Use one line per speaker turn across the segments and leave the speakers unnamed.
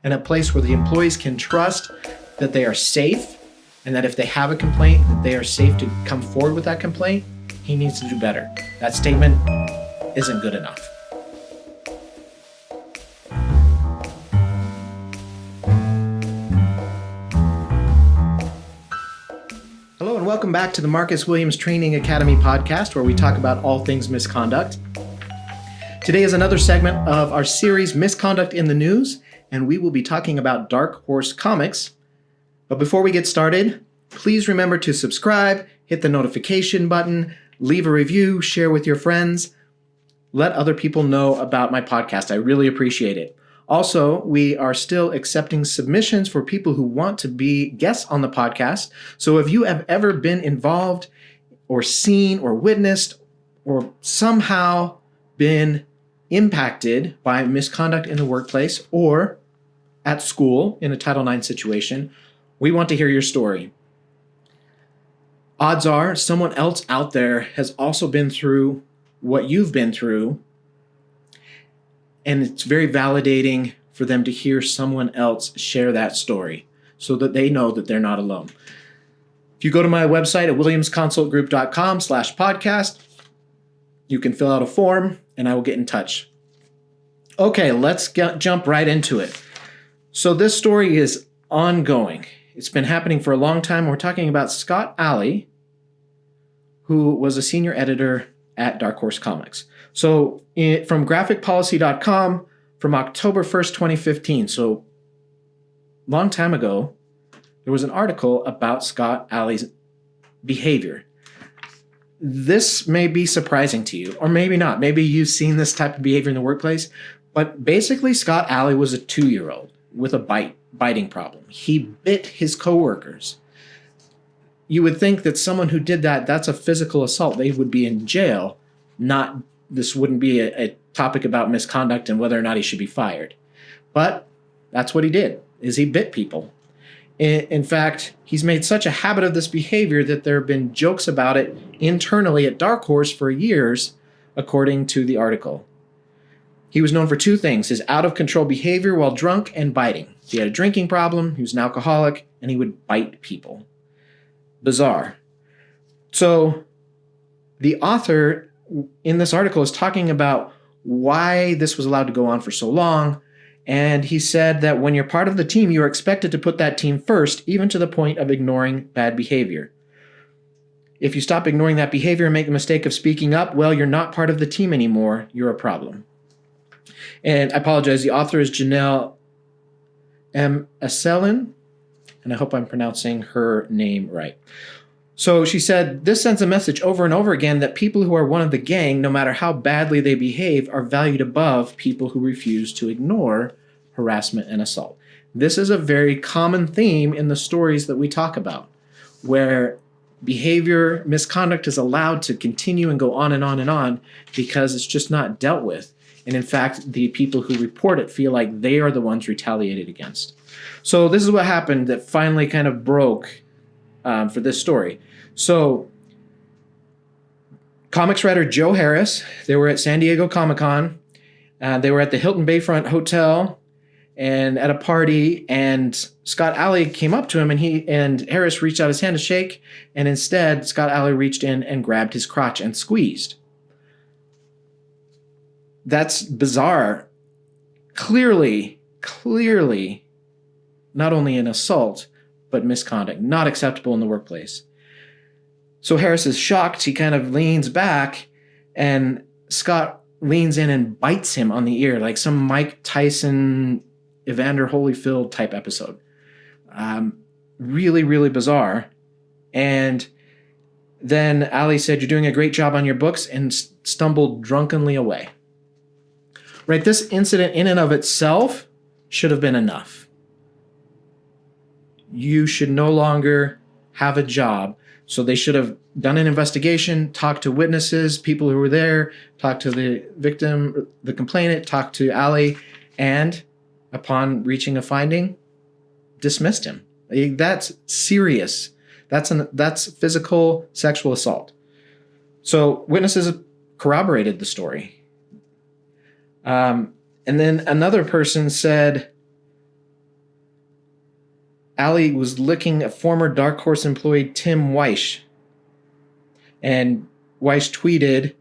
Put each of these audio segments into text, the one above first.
and a place where the employees can trust that they are safe and that if they have a complaint, that they are safe to come forward with that complaint, he needs to do better. That statement isn't good enough. Hello and welcome back to the Marcus Williams Training Academy podcast, where we talk about all things misconduct. Today is another segment of our series, Misconduct in the News, and we will be talking about Dark Horse Comics. But before we get started, please remember to subscribe, hit the notification button, leave a review, share with your friends. Let other people know about my podcast. I really appreciate it. Also, we are still accepting submissions for people who want to be guests on the podcast. So if you have ever been involved or seen or witnessed or somehow been impacted by misconduct in the workplace or at school in a Title IX situation, we want to hear your story. Odds are someone else out there has also been through what you've been through, and it's very validating for them to hear someone else share that story so that they know that they're not alone. If you go to my website at williamsconsultgroup.com/podcast, you can fill out a form and I will get in touch. Okay, let's jump right into it. So this story is ongoing. It's been happening for a long time. We're talking about Scott Allie, who was a senior editor at Dark Horse Comics. So from graphicpolicy.com from October 1st, 2015, so long time ago, there was an article about Scott Allie's behavior. This may be surprising to you, or maybe not. Maybe you've seen this type of behavior in the workplace, but basically Scott Allie was a 2-year-old with a biting problem. He bit his coworkers. You would think that someone who did that, that's a physical assault. They would be in jail. This wouldn't be a topic about misconduct and whether or not he should be fired. But that's what he did, is he bit people. In fact, he's made such a habit of this behavior that there have been jokes about it internally at Dark Horse for years, according to the article. He was known for two things: his out-of-control behavior while drunk and biting. He had a drinking problem, he was an alcoholic, and he would bite people. Bizarre. So the author in this article is talking about why this was allowed to go on for so long, and he said that when you're part of the team, you are expected to put that team first, even to the point of ignoring bad behavior. If you stop ignoring that behavior and make the mistake of speaking up, well, you're not part of the team anymore. You're a problem. And I apologize, the author is Janelle M. Asselin, and I hope I'm pronouncing her name right. So she said, this sends a message over and over again that people who are one of the gang, no matter how badly they behave, are valued above people who refuse to ignore harassment and assault. This is a very common theme in the stories that we talk about, where behavior, misconduct is allowed to continue and go on and on and on because it's just not dealt with. And in fact, the people who report it feel like they are the ones retaliated against. So this is what happened that finally kind of broke for this story. So comics writer Joe Harris, they were at San Diego Comic-Con. They were at the Hilton Bayfront Hotel and at a party, and Scott Allie came up to him, and Harris reached out his hand to shake, and instead Scott Allie reached in and grabbed his crotch and squeezed. That's bizarre. Clearly, not only an assault, but misconduct. Not acceptable in the workplace. So Harris is shocked. He kind of leans back, and Scott leans in and bites him on the ear, like some Mike Tyson, Evander Holyfield type episode. Really, really bizarre. And then Allie said, "You're doing a great job on your books," and stumbled drunkenly away. Right, this incident in and of itself should have been enough. You should no longer have a job. So they should have done an investigation, talked to witnesses, people who were there, talked to the victim, the complainant, talked to Allie, and upon reaching a finding, dismissed him. That's serious. That's physical sexual assault. So witnesses corroborated the story. And then another person said Allie was licking a former Dark Horse employee, Tim Weish. And Weish tweeted,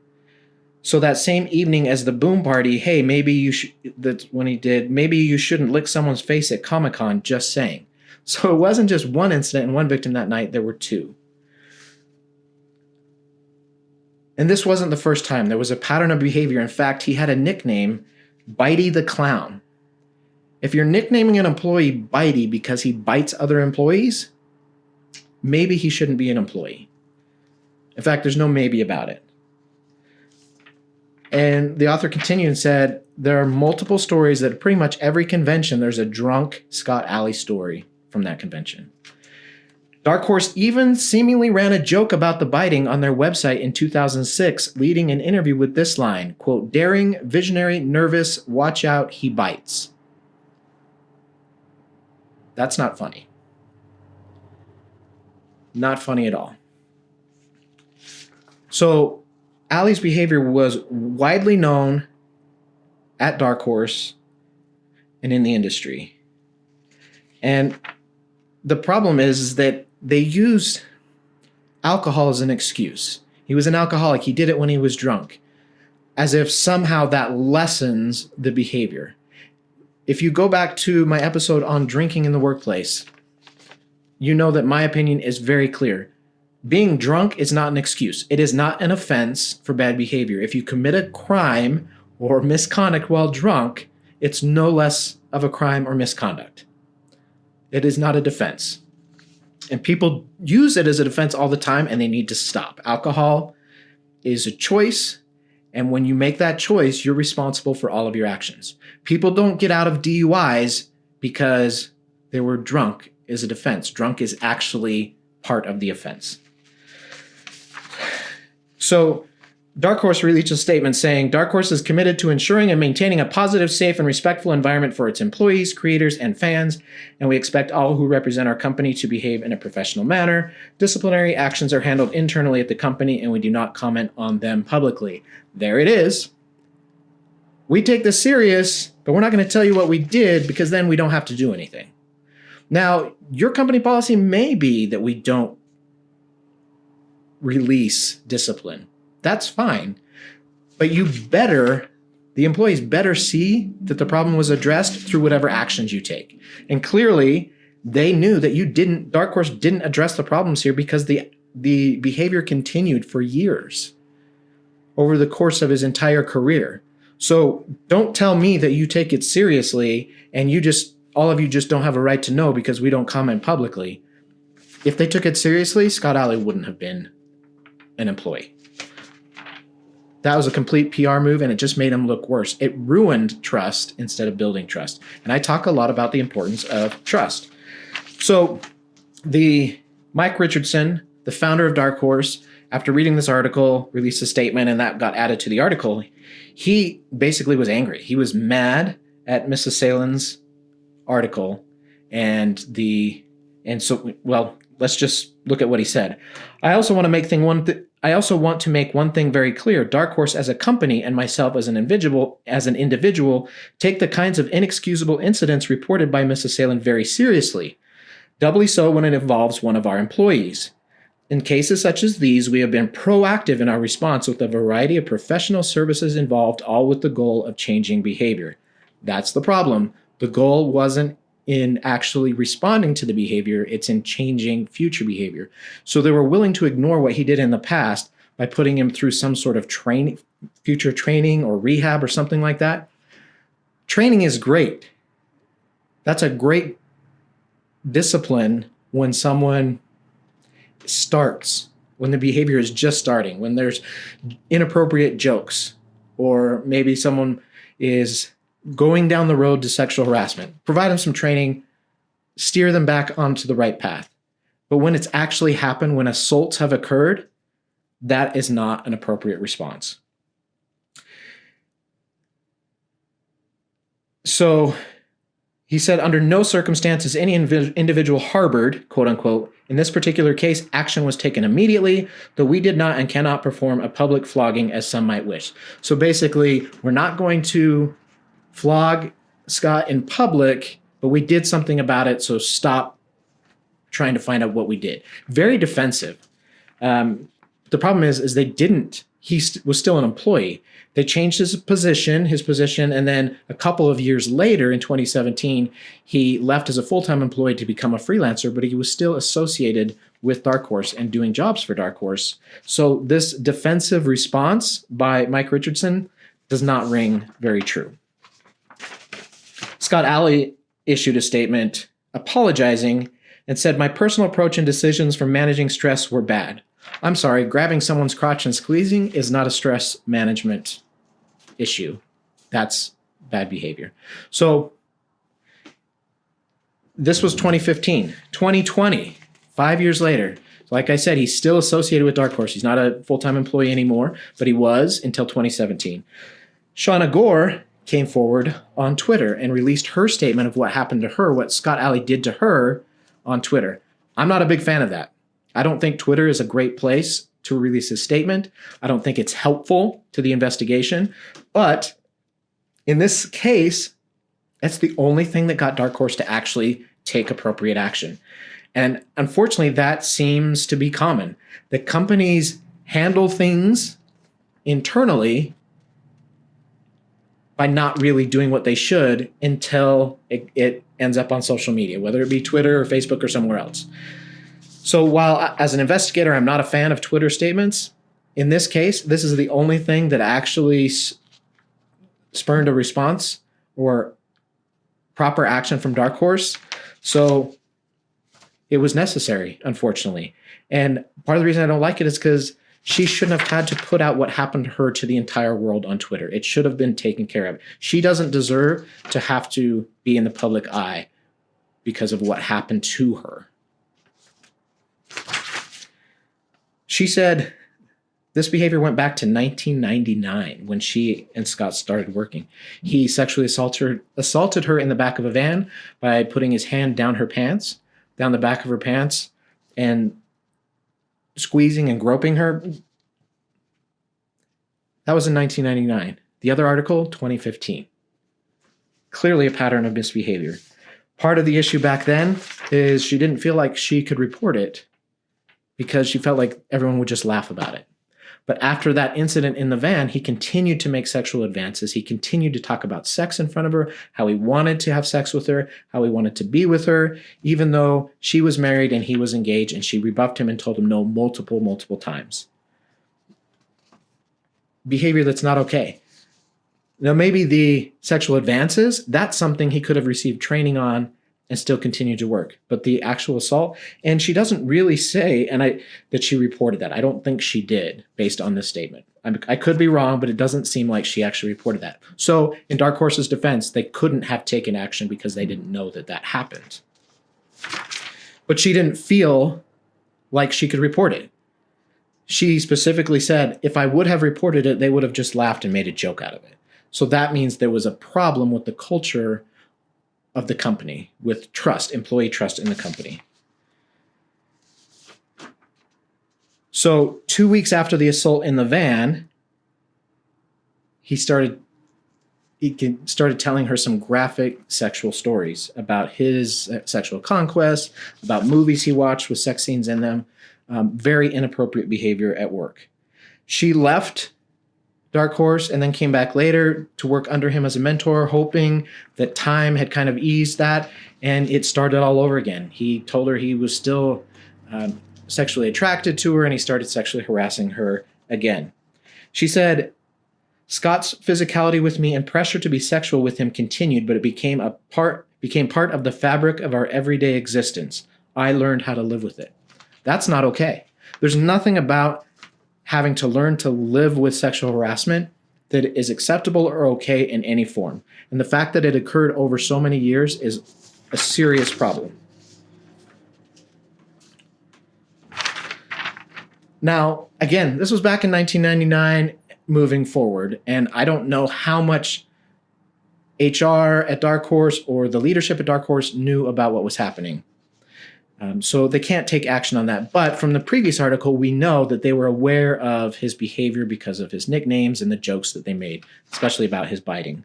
so that same evening as the boom party, hey, maybe you should, that's when he did, maybe you shouldn't lick someone's face at Comic-Con, just saying. So it wasn't just one incident and one victim that night, there were two. And this wasn't the first time. There was a pattern of behavior. In fact, he had a nickname, Bitey the Clown. If you're nicknaming an employee Bitey because he bites other employees, maybe he shouldn't be an employee. In fact, there's no maybe about it. And the author continued and said, there are multiple stories that pretty much every convention, there's a drunk Scott Allie story from that convention. Dark Horse even seemingly ran a joke about the biting on their website in 2006, leading an interview with this line, quote, daring, visionary, nervous, watch out, he bites. That's not funny. Not funny at all. So Allie's behavior was widely known at Dark Horse and in the industry. And the problem is that they used alcohol as an excuse. He was an alcoholic. He did it when he was drunk, as if somehow that lessens the behavior. If you go back to my episode on drinking in the workplace, you know that my opinion is very clear. Being drunk is not an excuse. It is not an offense for bad behavior. If you commit a crime or misconduct while drunk, it's no less of a crime or misconduct. It is not a defense. And people use it as a defense all the time, and they need to stop. Alcohol is a choice, and when you make that choice, you're responsible for all of your actions. People don't get out of DUIs because they were drunk as a defense. Drunk is actually part of the offense. So Dark Horse released a statement saying, Dark Horse is committed to ensuring and maintaining a positive, safe, and respectful environment for its employees, creators, and fans, and we expect all who represent our company to behave in a professional manner. Disciplinary actions are handled internally at the company, and we do not comment on them publicly. There it is. We take this serious, but we're not going to tell you what we did because then we don't have to do anything. Now, your company policy may be that we don't release discipline. That's fine. But the employees better see that the problem was addressed through whatever actions you take. And clearly, they knew that Dark Horse didn't address the problems here because the behavior continued for years over the course of his entire career. So don't tell me that you take it seriously and all of you just don't have a right to know because we don't comment publicly. If they took it seriously, Scott Allie wouldn't have been an employee. That was a complete PR move, and it just made him look worse. It ruined trust instead of building trust. And I talk a lot about the importance of trust. So Mike Richardson, the founder of Dark Horse, after reading this article, released a statement, and that got added to the article. He basically was angry. He was mad at Mrs. Salen's article, let's just look at what he said. I also want to make one thing very clear. Dark Horse as a company and myself as an individual take the kinds of inexcusable incidents reported by Mrs. Salen very seriously, doubly so when it involves one of our employees. In cases such as these, we have been proactive in our response with a variety of professional services involved, all with the goal of changing behavior. That's the problem. The goal wasn't in actually responding to the behavior, it's in changing future behavior. So they were willing to ignore what he did in the past by putting him through some sort of future training or rehab or something like that. Training is great. That's a great discipline when someone when the behavior is just starting, when there's inappropriate jokes, or maybe someone is going down the road to sexual harassment. Provide them some training, steer them back onto the right path. But when it's actually happened, when assaults have occurred, that is not an appropriate response. So he said, under no circumstances any individual harbored, quote unquote, in this particular case, action was taken immediately, though we did not and cannot perform a public flogging as some might wish. So basically, we're not going to flog Scott in public, but we did something about it, so stop trying to find out what we did. Very defensive. The problem is they didn't. He was still an employee. They changed his position, and then a couple of years later in 2017, he left as a full-time employee to become a freelancer, but he was still associated with Dark Horse and doing jobs for Dark Horse. So this defensive response by Mike Richardson does not ring very true. Scott Allie issued a statement apologizing and said, "My personal approach and decisions for managing stress were bad. I'm sorry, grabbing someone's crotch and squeezing is not a stress management issue. That's bad behavior." So this was 2015. 2020, 5 years later. Like I said, he's still associated with Dark Horse. He's not a full-time employee anymore, but he was until 2017. Shauna Gore came forward on Twitter and released her statement of what happened to her, what Scott Allie did to her on Twitter. I'm not a big fan of that. I don't think Twitter is a great place to release a statement. I don't think it's helpful to the investigation. But in this case, that's the only thing that got Dark Horse to actually take appropriate action. And unfortunately, that seems to be common. The companies handle things internally by not really doing what they should until it ends up on social media, whether it be Twitter or Facebook or somewhere else. So while as an investigator, I'm not a fan of Twitter statements, in this case, this is the only thing that actually spurned a response or proper action from Dark Horse. So it was necessary, unfortunately. And part of the reason I don't like it is because she shouldn't have had to put out what happened to her to the entire world on Twitter. It should have been taken care of. She doesn't deserve to have to be in the public eye because of what happened to her. She said this behavior went back to 1999 when she and Scott started working. He sexually assaulted her in the back of a van by putting his hand down the back of her pants, and squeezing and groping her. That was in 1999. The other article, 2015. Clearly a pattern of misbehavior. Part of the issue back then is she didn't feel like she could report it because she felt like everyone would just laugh about it. But after that incident in the van, he continued to make sexual advances. He continued to talk about sex in front of her, how he wanted to have sex with her, how he wanted to be with her, even though she was married and he was engaged, and she rebuffed him and told him no multiple times. Behavior that's not okay. Now, maybe the sexual advances, that's something he could have received training on and still continue to work. But the actual assault, and she doesn't really say that she reported that. I don't think she did, based on this statement. I could be wrong, but it doesn't seem like she actually reported that. So in Dark Horse's defense, they couldn't have taken action because they didn't know that happened. But she didn't feel like she could report it. She specifically said, if I would have reported it, they would have just laughed and made a joke out of it. So that means there was a problem with the culture of the company, with trust, employee trust in the company. So 2 weeks after the assault in the van, he started telling her some graphic sexual stories about his sexual conquest, about movies he watched with sex scenes in them, very inappropriate behavior at work. She left Dark Horse and then came back later to work under him as a mentor, hoping that time had kind of eased that, and it started all over again. He told her he was still sexually attracted to her, and he started sexually harassing her again. She said, Scott's physicality with me and pressure to be sexual with him continued, but it became part of the fabric of our everyday existence. I learned how to live with it. That's not okay. There's nothing about having to learn to live with sexual harassment that is acceptable or okay in any form. And the fact that it occurred over so many years is a serious problem. Now, again, this was back in 1999, moving forward, and I don't know how much HR at Dark Horse or the leadership at Dark Horse knew about what was happening. So they can't take action on that. But from the previous article, we know that they were aware of his behavior because of his nicknames and the jokes that they made, especially about his biting.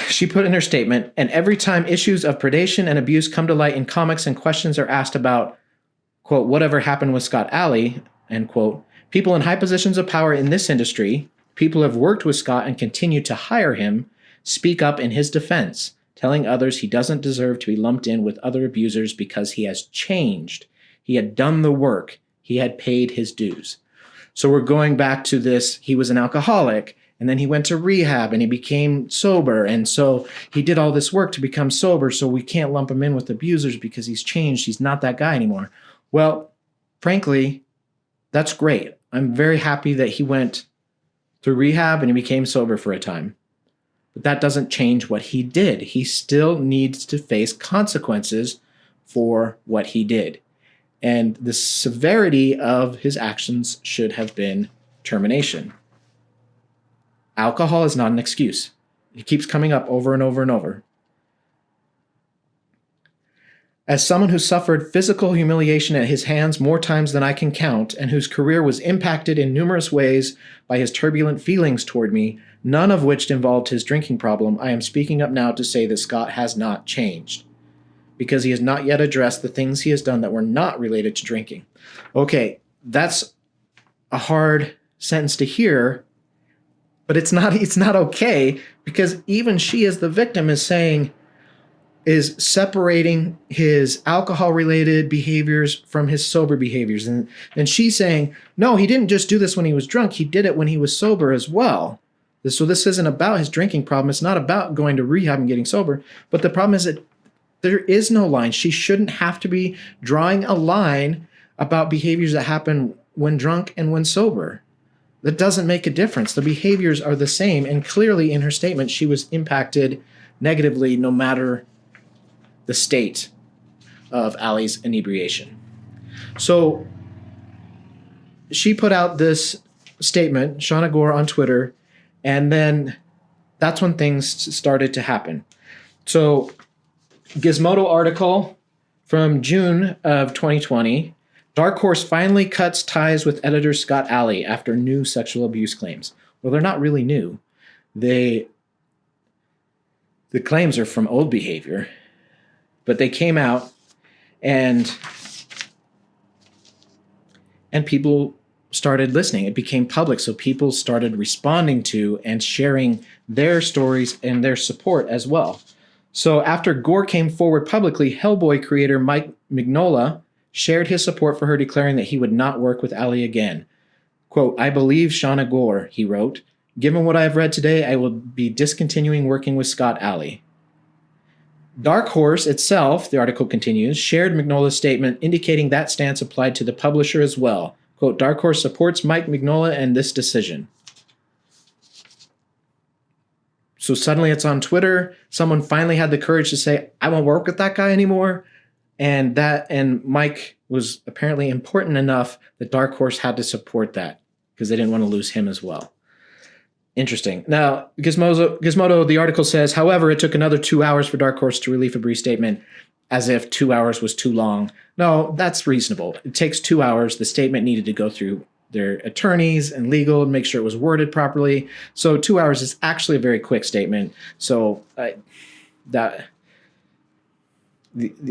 She put in her statement, and every time issues of predation and abuse come to light in comics and questions are asked about, quote, whatever happened with Scott Allie, end quote, people in high positions of power in this industry, people who have worked with Scott and continue to hire him, speak up in his defense, telling others he doesn't deserve to be lumped in with other abusers because he has changed. He had done the work. He had paid his dues. So we're going back to this. He was an alcoholic, and then he went to rehab, and he became sober. And so he did all this work to become sober, so we can't lump him in with abusers because he's changed. He's not that guy anymore. Well, frankly, that's great. I'm very happy that he went through rehab and he became sober for a time. But that doesn't change what he did. He still needs to face consequences for what he did. And the severity of his actions should have been termination. Alcohol is not an excuse. It keeps coming up over and over and over. As someone who suffered physical humiliation at his hands more times than I can count, and whose career was impacted in numerous ways by his turbulent feelings toward me, none of which involved his drinking problem, I am speaking up now to say that Scott has not changed, because he has not yet addressed the things he has done that were not related to drinking. Okay, that's a hard sentence to hear, but it's not okay, because even she, as the victim, is separating his alcohol-related behaviors from his sober behaviors. And she's saying, no, he didn't just do this when he was drunk. He did it when he was sober as well. So this isn't about his drinking problem. It's not about going to rehab and getting sober. But the problem is that there is no line. She shouldn't have to be drawing a line about behaviors that happen when drunk and when sober. That doesn't make a difference. The behaviors are the same. And clearly in her statement, she was impacted negatively no matter the state of Allie's inebriation. So she put out this statement, Shauna Gore, on Twitter, and then that's when things started to happen. So Gizmodo Article from June of 2020, Dark Horse finally cuts ties with editor Scott Allie after new sexual abuse claims. Well, they're not really new. The claims are from old behavior. But they came out and people started listening. It became public, so people started responding to and sharing their stories and their support as well. So after Gore came forward publicly, Hellboy creator Mike Mignola shared his support for her, declaring that he would not work with Allie again. Quote, I believe Shauna Gore, he wrote. Given what I have read today, I will be discontinuing working with Scott Allie. Dark Horse itself, the article continues, shared Mignola's statement indicating that stance applied to the publisher as well. Quote, Dark Horse supports Mike Mignola and this decision. So suddenly it's on Twitter. Someone finally had the courage to say, I won't work with that guy anymore. And Mike was apparently important enough that Dark Horse had to support that because they didn't want to lose him as well. Interesting. Now, Gizmodo, the article says, however, it took another 2 hours for Dark Horse to release a brief statement, as if 2 hours was too long. No, that's reasonable. It takes 2 hours. The statement needed to go through their attorneys and legal and make sure it was worded properly. So 2 hours is actually a very quick statement. So the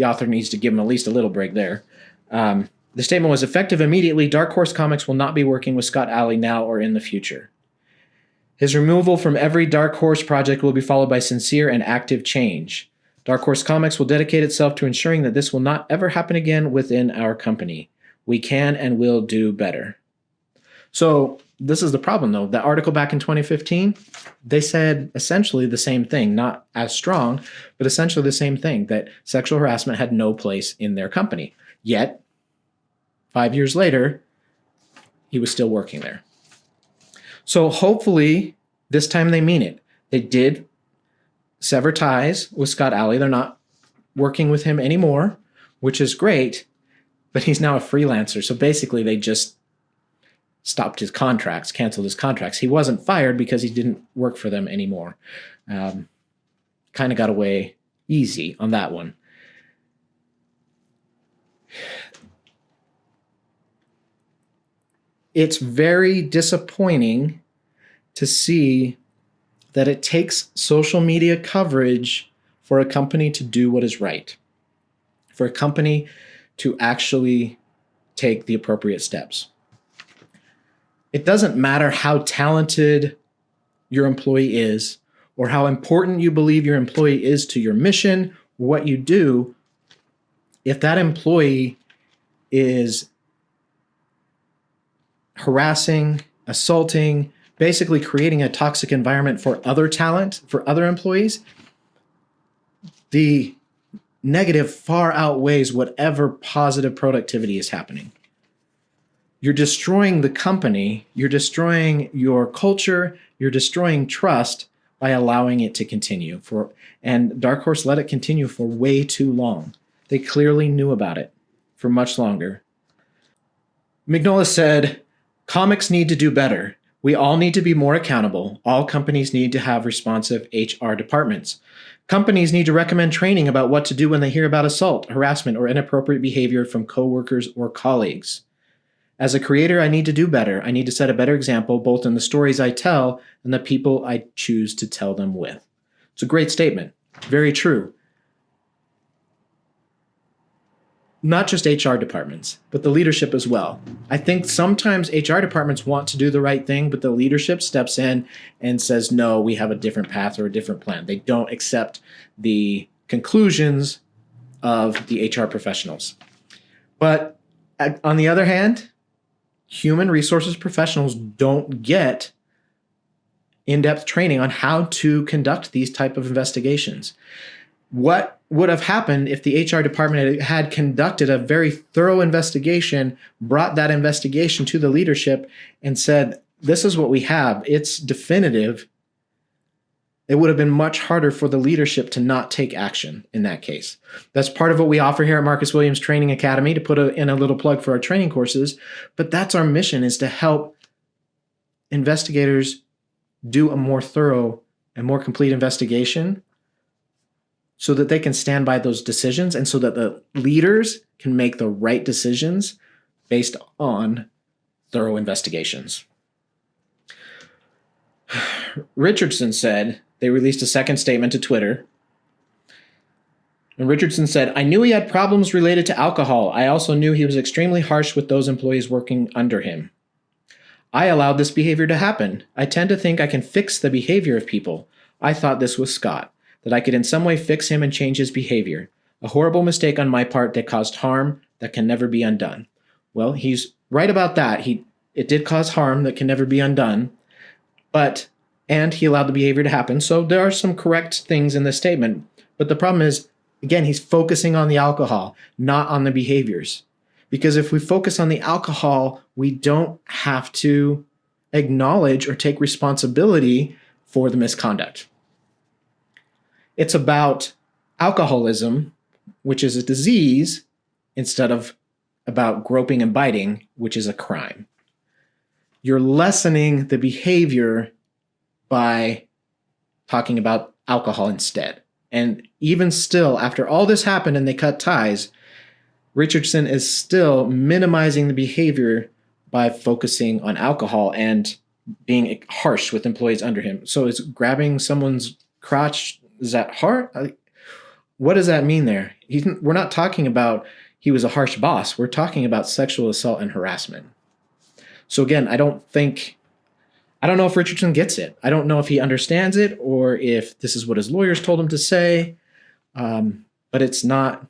author needs to give him at least a little break there. The statement was effective immediately. Dark Horse Comics will not be working with Scott Allie now or in the future. His removal from every Dark Horse project will be followed by sincere and active change. Dark Horse Comics will dedicate itself to ensuring that this will not ever happen again within our company. We can and will do better. So this is the problem, though. The article back in 2015, they said essentially the same thing, not as strong, but essentially the same thing, that sexual harassment had no place in their company. Yet, 5 years later, he was still working there. So hopefully this time they mean it. They did sever ties with Scott Allie. They're not working with him anymore, which is great, but he's now a freelancer. So basically they just stopped his contracts, canceled his contracts. He wasn't fired because he didn't work for them anymore. Kind of got away easy on that one. It's very disappointing to see that it takes social media coverage for a company to do what is right, for a company to actually take the appropriate steps. It doesn't matter how talented your employee is or how important you believe your employee is to your mission, what you do, if that employee is harassing, assaulting, basically creating a toxic environment for other talent, for other employees, the negative far outweighs whatever positive productivity is happening. You're destroying the company, you're destroying your culture, you're destroying trust by allowing it to continue. And Dark Horse let it continue for way too long. They clearly knew about it for much longer. Mignola said, comics need to do better. We all need to be more accountable. All companies need to have responsive HR departments. Companies need to recommend training about what to do when they hear about assault, harassment, or inappropriate behavior from coworkers or colleagues. As a creator, I need to do better. I need to set a better example, both in the stories I tell and the people I choose to tell them with. It's a great statement. Very true. Not just HR departments, but the leadership as well. I think sometimes HR departments want to do the right thing, but the leadership steps in and says, no, we have a different path or a different plan. They don't accept the conclusions of the HR professionals. But on the other hand, human resources professionals don't get in-depth training on how to conduct these type of investigations. What would have happened if the HR department had conducted a very thorough investigation, brought that investigation to the leadership and said, this is what we have, it's definitive? It would have been much harder for the leadership to not take action in that case. That's part of what we offer here at Marcus Williams Training Academy, to put in a little plug for our training courses. But that's our mission, is to help investigators do a more thorough and more complete investigation so that they can stand by those decisions and so that the leaders can make the right decisions based on thorough investigations. Richardson said, they released a second statement to Twitter. And Richardson said, I knew he had problems related to alcohol. I also knew he was extremely harsh with those employees working under him. I allowed this behavior to happen. I tend to think I can fix the behavior of people. I thought this was Scott, that I could in some way fix him and change his behavior. A horrible mistake on my part that caused harm that can never be undone. Well, he's right about that. It did cause harm that can never be undone, and he allowed the behavior to happen. So there are some correct things in this statement. But the problem is, again, he's focusing on the alcohol, not on the behaviors. Because if we focus on the alcohol, we don't have to acknowledge or take responsibility for the misconduct. It's about alcoholism, which is a disease, instead of about groping and biting, which is a crime. You're lessening the behavior by talking about alcohol instead. And even still, after all this happened and they cut ties, Richardson is still minimizing the behavior by focusing on alcohol and being harsh with employees under him. So is grabbing someone's crotch, is that hard? What does that mean there? We're not talking about he was a harsh boss. We're talking about sexual assault and harassment. So again, I don't know if Richardson gets it. I don't know if he understands it or if this is what his lawyers told him to say. But it's not.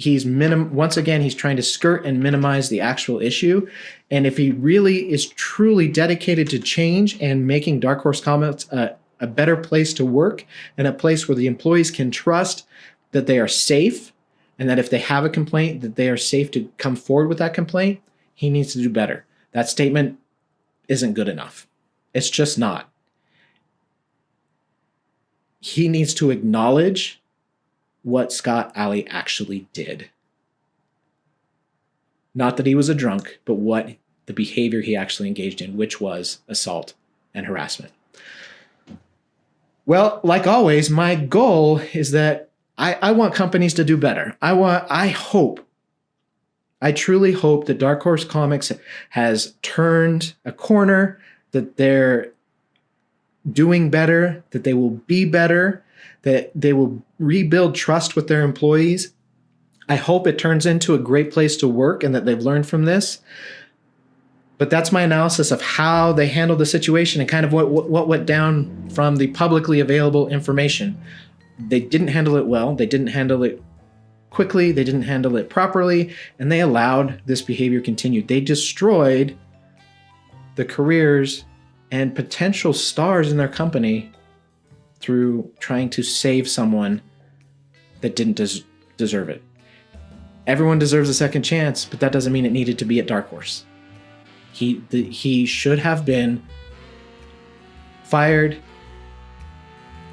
Once again, he's trying to skirt and minimize the actual issue. And if he really is truly dedicated to change and making Dark Horse Comics a better place to work and a place where the employees can trust that they are safe and that if they have a complaint, that they are safe to come forward with that complaint, he needs to do better. That statement isn't good enough. It's just not. He needs to acknowledge what Scott Allie actually did. Not that he was a drunk, but what the behavior he actually engaged in, which was assault and harassment. Well, like always, my goal is that I want companies to do better. I truly hope that Dark Horse Comics has turned a corner, that they're doing better, that they will be better, that they will rebuild trust with their employees. I hope it turns into a great place to work and that they've learned from this. But that's my analysis of how they handled the situation and kind of what went down from the publicly available information. They didn't handle it well. They didn't handle it quickly. They didn't handle it properly. And they allowed this behavior continue. They destroyed the careers and potential stars in their company through trying to save someone that didn't deserve it. Everyone deserves a second chance, but that doesn't mean it needed to be at Dark Horse. He should have been fired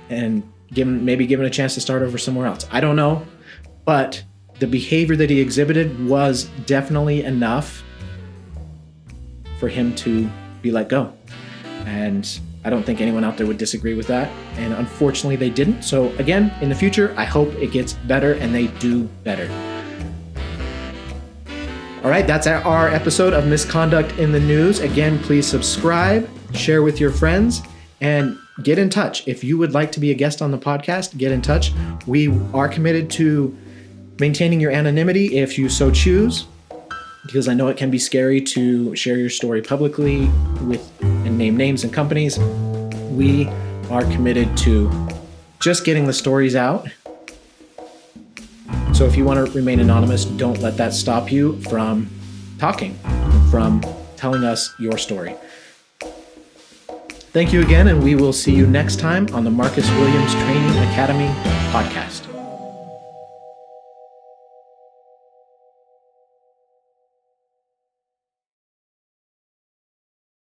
and maybe given a chance to start over somewhere else. I don't know, but the behavior that he exhibited was definitely enough for him to be let go. And I don't think anyone out there would disagree with that. And unfortunately, they didn't. So again, in the future, I hope it gets better and they do better. All right, that's our episode of Misconduct in the News. Again, please subscribe, share with your friends, and get in touch. If you would like to be a guest on the podcast, get in touch. We are committed to maintaining your anonymity if you so choose, because I know it can be scary to share your story publicly and name names and companies. We are committed to just getting the stories out. So if you want to remain anonymous, don't let that stop you from talking, from telling us your story. Thank you again, and we will see you next time on the Marcus Williams Training Academy podcast.